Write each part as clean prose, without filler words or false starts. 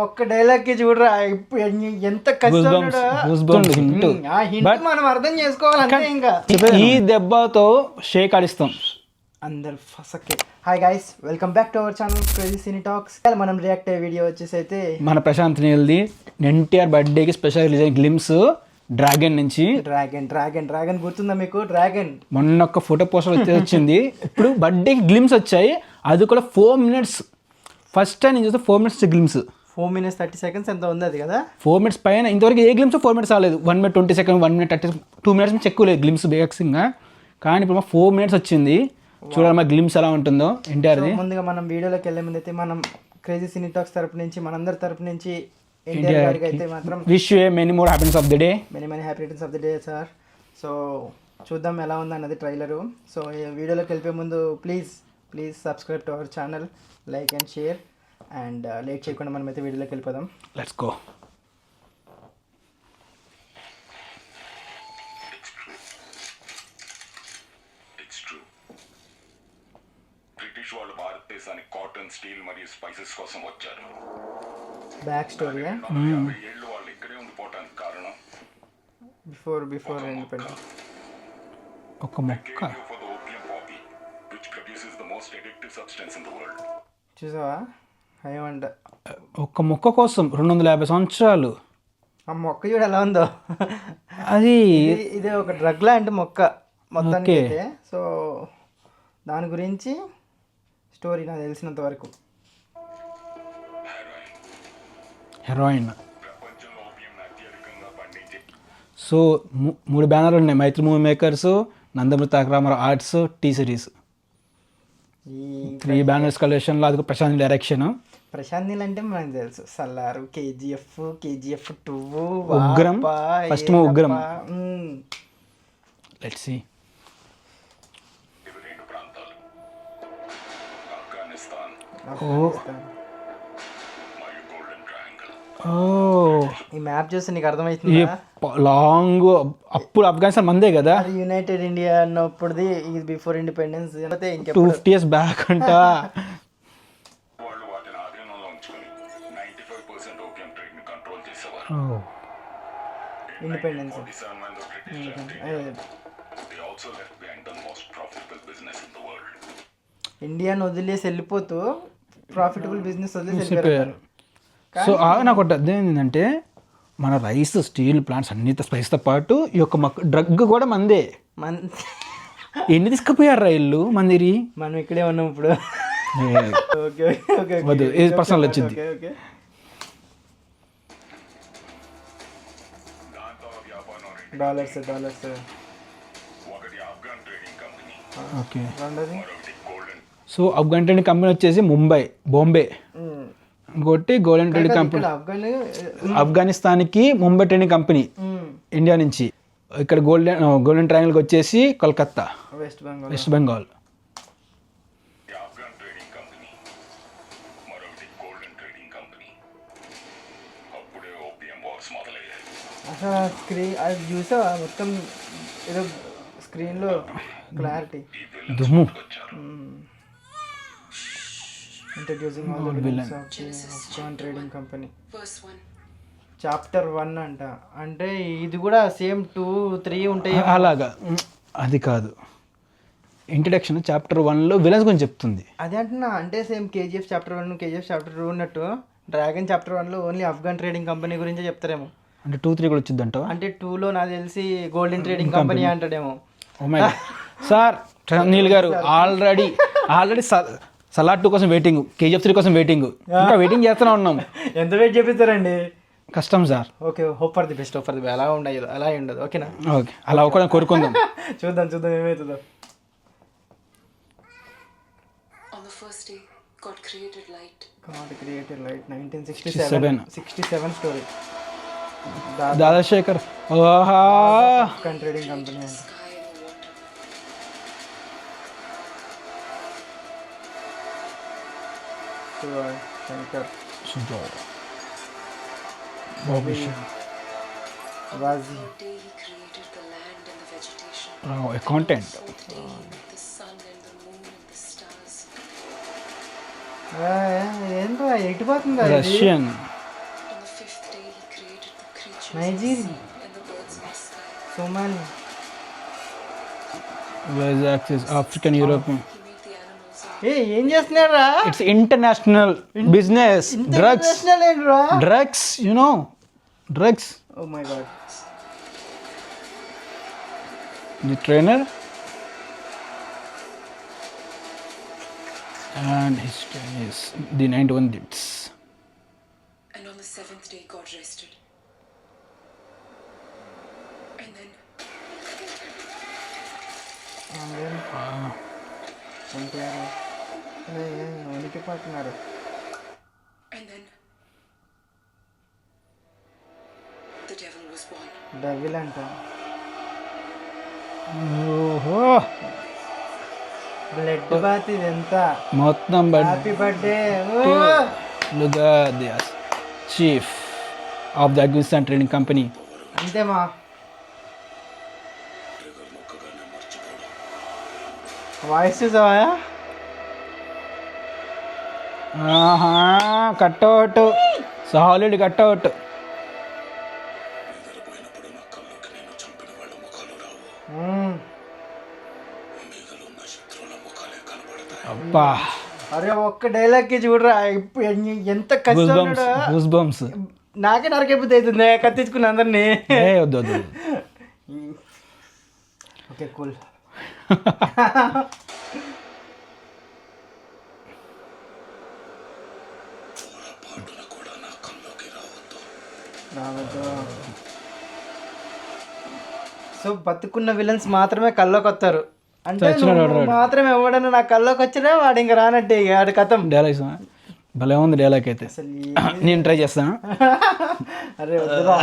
ఒక్క డైలాగ్ కి చూడరా ఎంత కష్టం మనం అర్థం చేసుకోవాలి. ఇంకా ఈ దెబ్బతో షేక్ ఆడిస్తాం అందరు ఫసకే. Hi guys, welcome back to our channel crazy cine talks. మనం రియాక్ట్ అయ్యే వీడియో వచ్చేసి అయితే మన ప్రశాంత్ నీల్ది ఎన్టీఆర్ బర్త్డేకి స్పెషల్ రిలీజ్ అయిన గ్లిమ్స్ డ్రాగన్ నుంచి. డ్రాగన్ గుర్తుందా మీకు? డ్రాగన్ మొన్న ఒక ఫోటో పోస్టర్ వచ్చింది. ఇప్పుడు బర్త్డేకి గ్లిమ్స్ వచ్చాయి, అది కూడా 4 minutes. ఫస్ట్ టైం నేను చూస్తే 4 minutes గ్లిమ్స్. 4 minutes 30 seconds ఎంత ఉంది అది కదా. 4 minutes పైన ఇంతవరకు ఏ గ్లిమ్స్ 4 minutes రాలేదు. 1 minute 20 seconds, 1 minute 30, 2 minutes నుంచి ఎక్కువ లేదు గ్లిమ్స్ బేక్సింగ్గా. కానీ ఇప్పుడు 4 minutes వచ్చింది. చూడాలి మా గ్లిమ్స్ ఎలా ఉంటుందో ఎన్టీఆర్ది. ముందుగా మనం వీడియోలోకి వెళ్ళే ముందు అయితే మనం క్రేజీ సినీ టాక్స్ తరపు నుంచి, మనందరి తరపు నుంచి ఎన్టీఆర్ గారికి అయితే మాత్రం wish you many more happiness of the day. Many happy returns of the day sir. So చూద్దాం ఎలా ఉంది అన్నది ట్రైలరు. సో ఈ వీడియోలోకి వెళ్ళిపోయే ముందు please subscribe to our channel, like and share. And late చేయకుండా మనం అయితే వీడియోలోకి వెళ్ళిపోదాం. Let's go. బ్రిటిష్ వాళ్ళు భారతదేశానికి కాటన్, స్టీల్ మరియు స్పైసెస్ కోసం వచ్చారు. బ్యాక్ స్టోరీ 50 ఏళ్ళు వాళ్ళు ఇక్కడే ఉండిపోవడానికి కారణం బిఫోర్ ఇండిపెండెన్స్. ఒక మొక్క for the opium poppy, which produces the most addictive substance in the world. చూసావా ఏమంట? ఒక మొక్క కోసం 250 సంవత్సరాలు. ఆ మొక్క చూడు ఎలా ఉందో. అది ఇది ఒక డ్రగ్ లాంటి మొక్క మొత్తానికి అయితే. సో దాని గురించి స్టోరీ నాకు తెలిసినంత వరకు. హెరాయిన్. ప్రపంచంలో ఓపియంను అత్యధికంగా పండించే సో 3 బ్యానర్లు ఉన్నాయి. మైత్రి movie makers, Nandamuri Taraka Ramarao arts, T series. ఈ 3 బ్యానర్స్ కలెక్షన్లో అది ప్రశాంత్ డైరెక్షన్. ప్రశాంత్ నీల్ అంటే మనకు తెలుసు, Salaar, KGF 2, Ugramm. First movie Ugramm. Let's see. ఇవి 2 ప్రాంతాలు, ఆఫ్ఘనిస్తాన్ మరియు గోల్డెన్ ట్రయాంగిల్. ఈ మ్యాప్ చూస్తే నీకు అర్థమవుతుంది. లాంగ్ అప్పుడు ఆఫ్ఘనిస్తాన్ మందే కదా. అది యునైటెడ్ ఇండియా అన్నప్పుడుది, ఇది బిఫోర్ ఇండిపెండెన్స్. 250 years బ్యాక్ అంట. వాళ్ళు వాటిని ఆధీనంలో ఉంచుకొని 95% ఓపియం ట్రేడ్ ని కంట్రోల్ చేసేవారు. Independence 47 when the British left India, they also left behind the most profitable business in the world. ఇండియాను వదిలేసి వెళ్ళిపోతూ ప్రాఫిటబుల్ బిజినెస్ వదిలేసి వెళ్ళిపోయారు. సో నాకు ఒకటి అర్థం ఏంటంటే, మన రైస్, స్టీల్ ప్లాంట్స్ అన్నితో స్పైస్తో పాటు ఈ యొక్క డ్రగ్ కూడా మందే. ఎన్ని తీసుకుపోయారు రైళ్ళు మందిరి? మనం ఇక్కడే ఉన్నాం ఇప్పుడు. వద్దు, ఏది పర్సనల్ వచ్చింది. దాంతో వ్యాపారం డాలర్స్ ఒకటి ఆఫ్ఘన్ ట్రేడింగ్ కంపెనీ, ఓకే. రెండోది మరొకటి golden. So Afghan trading company వచ్చేసి బాంబే. ఇంకోటి గోల్డెన్ ట్రేడింగ్ కంపెనీ ఆఫ్ఘనిస్తాన్కి, ముంబై ట్రేడింగ్ కంపెనీ ఇండియా నుంచి. ఇక్కడ గోల్డెన్ ట్రయాంగిల్కి వచ్చేసి Kolkata, West Bengal. Afghan trading company, మరొకటి గోల్డెన్ ట్రేడింగ్ కంపెనీ. అప్పుడే ఓపియం వార్స్ మొదలయ్యాయి. అసలు అది చూసావా మొత్తం? ఏదో స్క్రీన్లో క్లారిటీ. దుమ్ము. Introducing all the villains of the Afghan trading company. Chapter 1 అంట. అంటే ఇది కూడా సేమ్ 2, 3 ఉంటాయి అలాగా. అది కాదు, ఇంట్రడక్షన్ చాప్టర్ 1లో విలన్స్ గురించి చెప్తుంది. అదే అంటున్నా. అంటే same KGF chapter 1, KGF chapter 2 ఉన్నట్టు డ్రాగన్ చాప్టర్ 1లో ఓన్లీ ఆఫ్ఘన్ ట్రేడింగ్ కంపెనీ గురించే చెప్తారేమో. అంటే 2, 3 కూడా వచ్చింది అంట. అంటే 2లో నాకు తెలిసి గోల్డెన్ ట్రేడింగ్ కంపెనీ అంటాడేమో. సార్ నీల్ గారు ఆల్రెడీ సలార్ 2 కోసం వెయిటింగ్, కేజీఎఫ్ 3 కోసం వెయిటింగ్, ఇంకా వెయిటింగ్ చేస్తూనే ఉన్నాం. ఎంత వెయిట్ చేపిస్తారండి? కష్టం sir. Okay, hope for the best. అలా ఉండదు, అలా ఉండదు. ఓకేనా? ఓకే, అలా ఒక కోరుకుందాం. చూద్దాం ఏమవుతుందో. On the first day, God created light. 1967 story. దాదాశేఖర్. ఓహా, Afghan trading company. Sky and the water. Shankar, Bobby, Raji. The day he created the land and the vegetation. Accountant. Fourth day, the sun and the moon and the stars. ఏంటో ఎటుపోతుందా? Russian. Nigeria. in the bird's nest sky. Somali. Access African Europe. He made the animals and ఏం చేస్తున్నారా? It's international business. Drugs ఏంట్రా? Drugs drugs. Oh my god. The trainer and his is the 91 dips. And on the seventh day, God rested. And then ఉనికి పడుతున్నారు. And then the devil was born. Devil అంట. ఓహో, blood bath ఇది ఎంత. మొత్తం happy birthday. లుగా the chief of the Afghanistan trading company. అంతేమా. Voice చూసావా? Cutout, solid cutout. నిద్రపోయినప్పుడు నా కళ్ళకి నేను చంపిన వాళ్ళ ముఖాలు రావు, మిగలున్న శత్రువుల ముఖాలే కనబడతాయి. అబ్బా, అరే ఒక్క డైలాగ్కి చూడరా ఇప్పుడు ఎంత కష్టం. Goose bumps. నాకే నరకెప్పుడు అవుతుంది కత్తించుకున్న అందరినీ. వద్దు వద్దు. Okay cool. పొరపాటున కూడా నా కళ్ళకి రావద్దు. సో బతుకున్న విలన్స్ మాత్రమే కల్లోకి వస్తారు. అంటే నువ్వు మాత్రమే ఎవడన్నా నా కల్లోకి వచ్చినా వాడు ఇంకా రానట్టే, ఇక వాడి కథం. డైలాగ్స్ భలే ఉంది డైలాగ్ అయితే. అసలు నేను ట్రై చేస్తాను. అరే వద్దురా.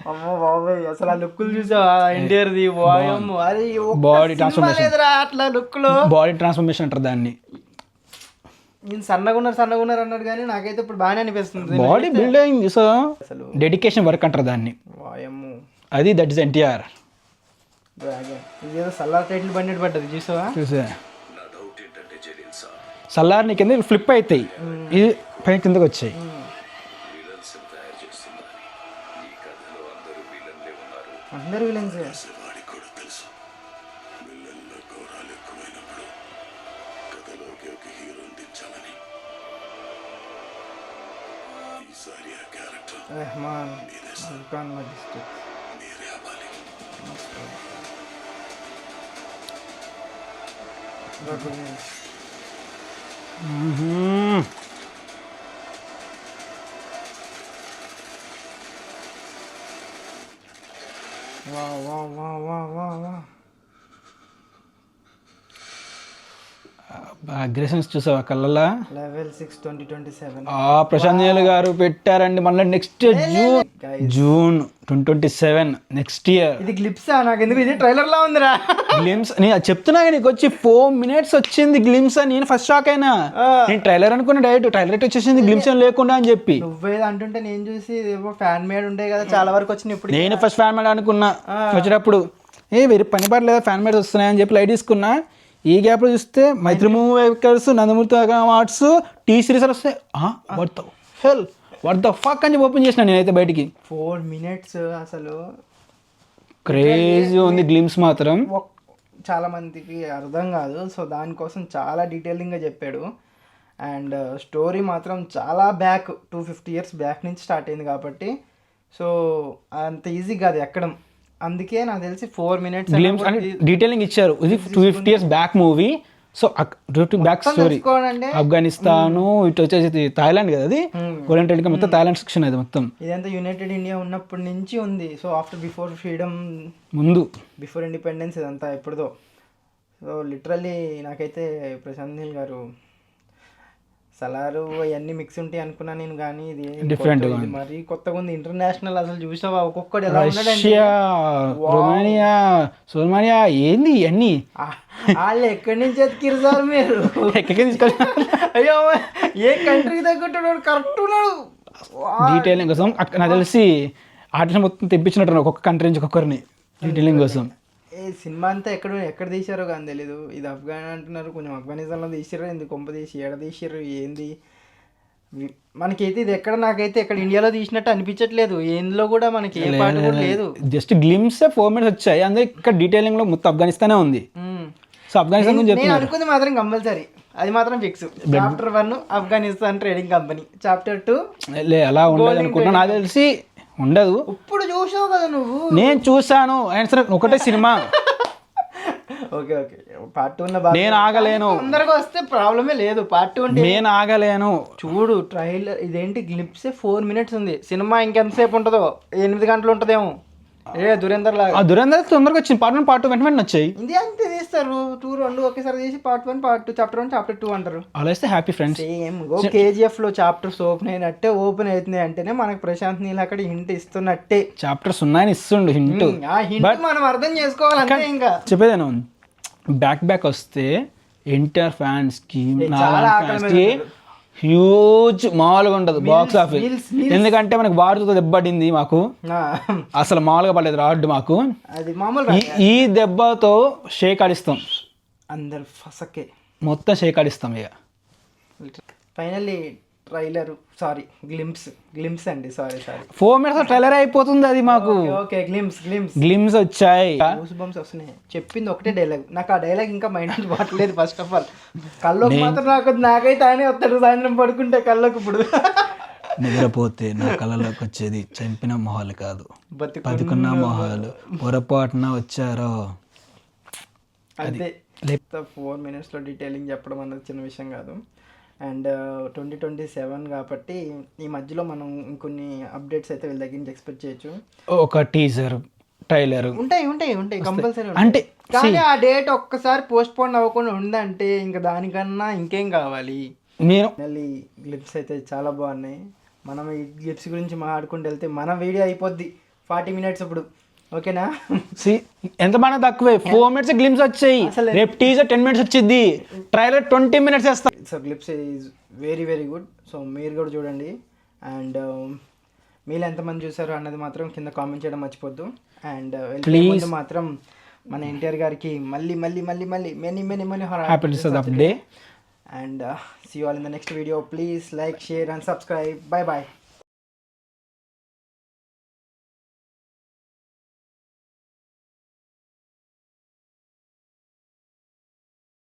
అమ్మో బాబాయ్, అసలు ఆ లుక్కులు చూసావా ఇండియర్ది? వాయమ్మ, అరే బాడీ ట్రాన్స్ఫర్మేషన్ లేదురా అట్లా లుక్లో. బాడీ ట్రాన్స్ఫర్మేషన్ అంటారు దాన్ని. నేను సన్నగా ఉన్నారు అన్నాడు కానీ నాకైతే ఇప్పుడు బాగానే అనిపిస్తుంది. బాడీ బిల్డ్ అయింది. సో డెడికేషన్ వర్క్ అంటారు దాన్ని. వాయమ్మ, అది దట్ ఇస్ ఎన్టీఆర్. డ్రాగన్ ఇదేదో సల్లార్ టైటిల్ బండి పడ్డది చూసావా? చూసా. నా డౌట్ ఏంటంటే జలీల్ సార్, సల్లార్ నీ కింద ఫ్లిప్ అవుతాయి, ఇది పై కిందకి వచ్చాయి. విలన్స్ తయారు చేస్తున్నారు. ఈ కథలో అందరూ విలన్లే ఉన్నారు. అందరు విలన్సే. వాడికి కూడా తెలుసు, విలన్ల ఘోరాలు ఎక్కువైనప్పుడు కథలోకి ఒక హీరోని దించాలని. ఈసారి ఆ క్యారెక్టర్ రెహమాన్ సుల్తాన్ మజిస్ట్రేట్. మీరే అవ్వాలి. వా వా వా వా వా వా. అగ్రెషన్స్ చూసావా కళ్ళలా? లెవెల్ 6 2027. ప్రశాంత్ నీల్ గారు పెట్టారండి. మళ్ళీ నెక్స్ట్ జూన్ 2027 నెక్స్ట్ ఇయర్. ఇది గ్లిప్సా? నాకు ఎందుకు ఇది ట్రైలర్ లా ఉందిరా. గ్లిమ్స్ నేను చెప్తున్నా, నీకు వచ్చి 4 minutes వచ్చింది గ్లిమ్స్ అని. నేను ఫస్ట్ షాక్ అయినా. నేను ట్రైలర్ అనుకున్నా, డైరెక్ట్ ట్రైలర్ వచ్చేసింది గ్లిమ్స్ ఏం లేకుండా అని చెప్పి. నువ్వేదో అంటుంటే నేను చూసి ఏవో ఫ్యాన్ మేడ్ ఉండే కదా చాలా వరకు వచ్చినాయి. ఇప్పుడు నేను ఫస్ట్ ఫ్యాన్ మేడ్ అనుకున్నా వచ్చేటప్పుడు. వేరే పని పడలేదా ఫ్యాన్ మేడ్ వస్తున్నాయని చెప్పి లైట్ తీసుకున్నా. ఈ గ్యాప్లో చూస్తే Mythri movie makers, Nandamuri arts, T series వస్తే వాట్ ద ఫక్ అని చెప్పి ఓపెన్ చేసిన నేనైతే బయటికి. 4 minutes అసలు క్రేజీ ఉంది గ్లిమ్స్ మాత్రం. చాలా మందికి అర్థం కాదు. సో దానికోసం చాలా డీటెయిలింగ్గా చెప్పాడు. అండ్ స్టోరీ మాత్రం చాలా బ్యాక్ 250 years బ్యాక్ నుంచి స్టార్ట్ అయింది కాబట్టి సో అంత ఈజీ కాదు ఎక్కడం. అందుకే నాకు తెలిసి 4 minutes గ్లిమ్స్ అని డీటెయిలింగ్ ఇచ్చారు. ఇది 250 years back movie. So back story Afghanistan, ఇటు వచ్చేసి థాయిలాండ్ కదా, అది గోల్డెన్ ట్రేడింగ్ మొత్తం థాయిలాండ్ సెక్షన్ అది మొత్తం. ఇదంతా యునైటెడ్ ఇండియా ఉన్నప్పటి నుంచి ఉంది. సో బిఫోర్ ఫ్రీడమ్, ముందు బిఫోర్ ఇండిపెండెన్స్ ఇదంతా ఎప్పుడుదో. సో లిటరల్లీ నాకైతే ప్రశాంత్ నీల్ గారు సలారు అవన్నీ మిక్స్ ఉంటాయి అనుకున్నా నేను, కానీ ఇది డిఫరెంట్ మరి కొత్తగా ఉంది. ఇంటర్నేషనల్ అసలు చూసావా ఒక్కొక్కటి ఎలా రష్యా, రొమానియా, సోమానియా, ఏంది ఇవన్నీ వాళ్ళు ఎక్కడి నుంచి ఎత్తికిరు సార్ మీరు? ఎక్కడికి తీసుకొని అయ్యో ఏ కంట్రీకి తగ్గట్టు కరెక్ట్ ఉన్నాడు. డీటెయిలింగ్ కోసం నాకు తెలిసి ఆర్టిస్ట్ మొత్తం తెప్పించినట్టు ఒక్కొక్క కంట్రీ నుంచి ఒక్కొక్కరిని డీటెయిలింగ్ కోసం. ఏ సినిమా అంతా ఎక్కడ తీశారో కానీ తెలీదు. ఇది ఆఫ్ఘన్ అంటున్నారు, కొంచెం ఆఫ్ఘనిస్తాన్లో తీసిర్రు, ఎందుకు కొంప తీసి ఏడ తీసిర్రు ఏంది మనకైతే ఇది నాకైతే ఎక్కడ ఇండియాలో తీసినట్టు అనిపించట్లేదు, ఏందులో కూడా మనకి ఏ పాట కూడా లేదు. జస్ట్ గ్లిమ్స్ 4 minutes వచ్చాయి, అందుకే ఇక్కడ డీటెయిలింగ్ లో మొత్తం ఆఫ్ఘనిస్తానే ఉంది. సో ఆఫ్ఘనిస్తాన్ గురించి నేను చెప్తున్నారు. అనుకుంది మాత్రం కంపల్సరీ, అది మాత్రం fix. Chapter 1 Afghanistan trading company, chapter 2 అలా ఉండదు అనుకుంటున్నా, నాకు తెలిసి ఉండదు. ఇప్పుడు చూసావు కదా నువ్వు. నేను చూసాను, ఆన్సర్ ఒకటే సినిమా. ఓకే ఓకే, పార్ట్ 2 నేను ఆగలేను, తొందరగా వస్తే ప్రాబ్లమే లేదు. పార్ట్ 2 అంటే నేను ఆగలేను. చూడు ట్రైలర్, ఇదేంటి గ్లిప్సే 4 minutes ఉంది. సినిమా ఇంకెంతసేపు ఉంటుందో, 8 గంటలు ఉంటుందేమో. దురేందర్ లాగా. ఆ దురంధర్ తొందరగా వచ్చింది, పార్ట్ 1 పార్ట్ 2 వెంటనే వచ్చాయి. ఇది అంతే తీస్తారు, 2 రెండు ఒకేసారి చేసి పార్ట్ 1 పార్ట్ 2 చాప్టర్ 1 చాప్టర్ 2 అంటారు. అలా వేస్తే హ్యాపీ ఫ్రెండ్స్. సేమ్ KGF లో చాప్టర్స్ ఓపెన్ అయినట్టే, ఓపెన్ అవుతున్నాయి అంటేనే మనకు ప్రశాంత్ నీల్ అక్కడ హింట్ ఇస్తున్నట్టే. చాప్టర్స్ ఉన్నాయని ఇస్తుండు హింట్. ఆ హింట్ మనం అర్థం చేసుకోవాలంటే ఇంకా చెప్పేదేను, బ్యాక్ వస్తే ఎన్టీఆర్ ఫ్యాన్స్ కి, చాలా ఫ్యాన్స్ కి హ్యూజ్ మామూలుగా ఉండదు బాక్స్ ఆఫీస్. ఎందుకంటే మనకు వార్డుతో దెబ్బపడింది, మాకు అసలు మామూలుగా పడలేదు రాడ్ మాకు. అది మామూలు ఈ దెబ్బతో షేక్ ఆడిస్తాం, అందరు ఫసకే మొత్తం షేక్ ఆడిస్తాం ఇక. ఫైనల్లీ ట్రైలర్, సారీ గ్లిమ్స్ అండి, సారీ 4 minutes ట్రైలర్ అయిపోతుంది అది మాకు. ఓకే గ్లిమ్స్ వచ్చాయి, గూస్ బంప్స్ వస్తున్నాయి. చెప్పింది ఒకటే డైలాగ్, నాకు ఆ డైలాగ్ ఇంకా మైండ్ నుంచి పట్టలేదు. ఫస్ట్ ఆఫ్ ఆల్ కళ్ళకు మాత్రం నాకైతే ఆయనే వస్తాడు సాయంత్రం పడుకుంటే కళ్ళకు. ఇప్పుడు నిద్రపోతే నా కళ్ళలోకి వచ్చేది చంపిన మొహాలు కాదు, బతుకున్న మొహాలు, పొరపాటున వచ్చారో. అంతే. 4 minutes లో డీటెయిలింగ్ చెప్పడం అన్నది చిన్న విషయం కాదు. అండ్ 2027 కాబట్టి ఈ మధ్యలో మనం ఇంకొన్ని అప్డేట్స్ అయితే వీళ్ళ దగ్గర నుంచి ఎక్స్పెక్ట్ చేయొచ్చు. ఒక టీజర్, ట్రైలర్ ఉంటాయి కంపల్సరీ. అంటే కానీ ఆ డేట్ ఒక్కసారి పోస్ట్ పోన్ అవ్వకుండా ఉందంటే ఇంకా దానికన్నా ఇంకేం కావాలి. నేను మళ్ళీ గ్లిప్స్ అయితే చాలా బాగున్నాయి. మనం ఈ గ్లిప్స్ గురించి మాట్లాడుకుంటూ వెళ్తే మన వీడియో అయిపోద్ది 40 minutes ఇప్పుడు. ఓకేనా? ఎంత బాగా తక్కువే, 4 minutes గ్లిమ్స్ వచ్చాయి. రేపు టీజర్ 10 minutes వచ్చింది, ట్రైలర్ 20 minutes వేస్తాం. So glimpse is very very good. So మీరు కూడా చూడండి. అండ్ మీరు ఎంతమంది చూసారు అన్నది మాత్రం కింద కామెంట్ చేయడం మర్చిపోద్దు. అండ్ ముందు మాత్రం మన ఎన్టీఆర్ గారికి మళ్ళీ many happy returns of day. And see you all in the next video. Please like, share and subscribe. Bye bye.